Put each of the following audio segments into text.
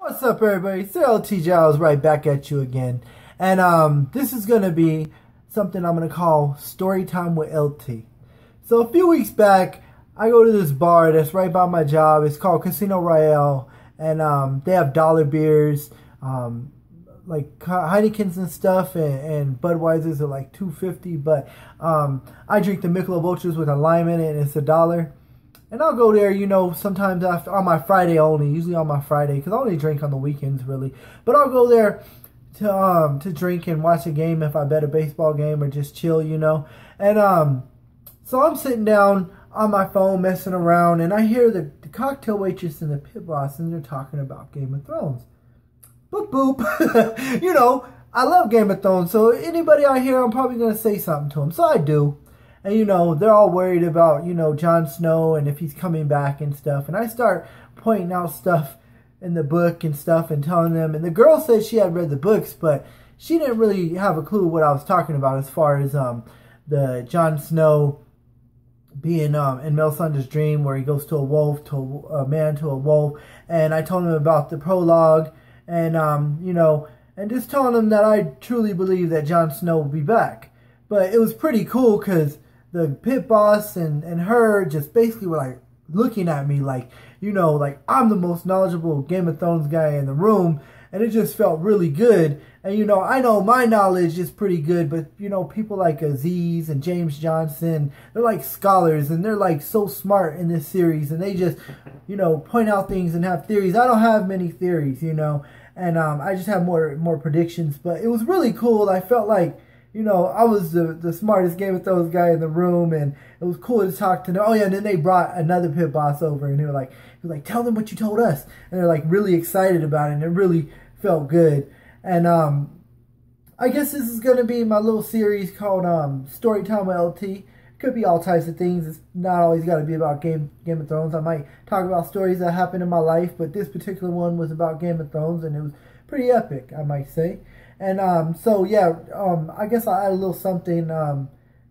What's up, everybody? It's LT Giles right back at you again. And this is going to be something I'm going to call Storytime with LT. So a few weeks back, I go to this bar that's right by my job. It's called Casino Royale. And they have dollar beers, like Heineken's and stuff, and Budweiser's are like $2.50. But I drink the Michelob Ultras with a lime in it, and it's $1. And I'll go there, you know, sometimes after, on my Friday only, usually on my Friday, because I only drink on the weekends, really. But I'll go there to drink and watch a game if I bet a baseball game or just chill, you know. And so I'm sitting down on my phone messing around, and I hear the cocktail waitress and the pit boss, and they're talking about Game of Thrones. Boop, boop. You know, I love Game of Thrones, so anybody I hear, I'm probably going to say something to them. So I do. And, you know, they're all worried about, you know, Jon Snow and if he's coming back and stuff. And I start pointing out stuff in the book and stuff and telling them. And the girl said she had read the books, but she didn't really have a clue what I was talking about as far as the Jon Snow being in Melisandre's dream where he goes to a wolf, to a man, to a wolf. And I told him about the prologue and, you know, and just telling him that I truly believe that Jon Snow will be back. But it was pretty cool because the pit boss and her just basically were like looking at me like, you know, like I'm the most knowledgeable Game of Thrones guy in the room. And it just felt really good. And, you know, I know my knowledge is pretty good, but, you know, people like Aziz and James Johnson, they're like scholars and they're like so smart in this series. And they just, you know, point out things and have theories. I don't have many theories, you know, and I just have more predictions. But it was really cool. I felt like, you know, I was the smartest Game of Thrones guy in the room, and it was cool to talk to them. Oh yeah, and then they brought another pit boss over, and they were like, tell them what you told us, and they're like really excited about it, and it really felt good. And I guess this is gonna be my little series called Storytime with LT. Could be all types of things. It's not always got to be about Game of Thrones. I might talk about stories that happened in my life, but this particular one was about Game of Thrones, and it was pretty epic, I might say. And so yeah, I guess I'll add a little something.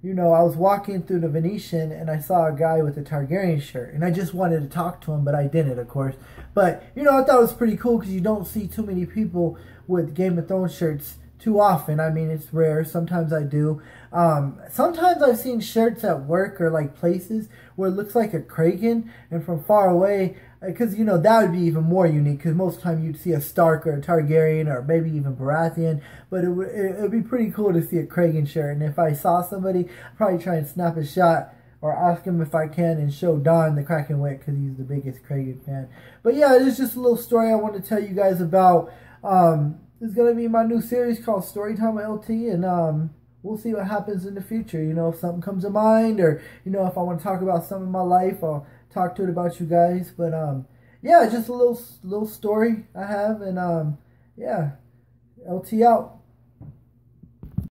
You know, I was walking through the Venetian and I saw a guy with a Targaryen shirt, and I just wanted to talk to him, but I didn't, of course. But you know, I thought it was pretty cool because you don't see too many people with Game of Thrones shirts too often. I mean, it's rare. Sometimes I do. Sometimes I've seen shirts at work or like places where it looks like a Kragan, and from far away, because, you know, that would be even more unique, because most of the time you'd see a Stark or a Targaryen or maybe even Baratheon, but it would be pretty cool to see a Kragan shirt. And if I saw somebody, I'd probably try and snap a shot or ask him if I can and show Don the Kraken Wick, because he's the biggest Kragan fan. But yeah, it's just a little story I want to tell you guys about. This is going to be my new series called Storytime with LT, and we'll see what happens in the future. You know, if something comes to mind, or, you know, if I want to talk about something in my life, I'll talk to it about you guys. But yeah, just a little story I have, and yeah, LT out.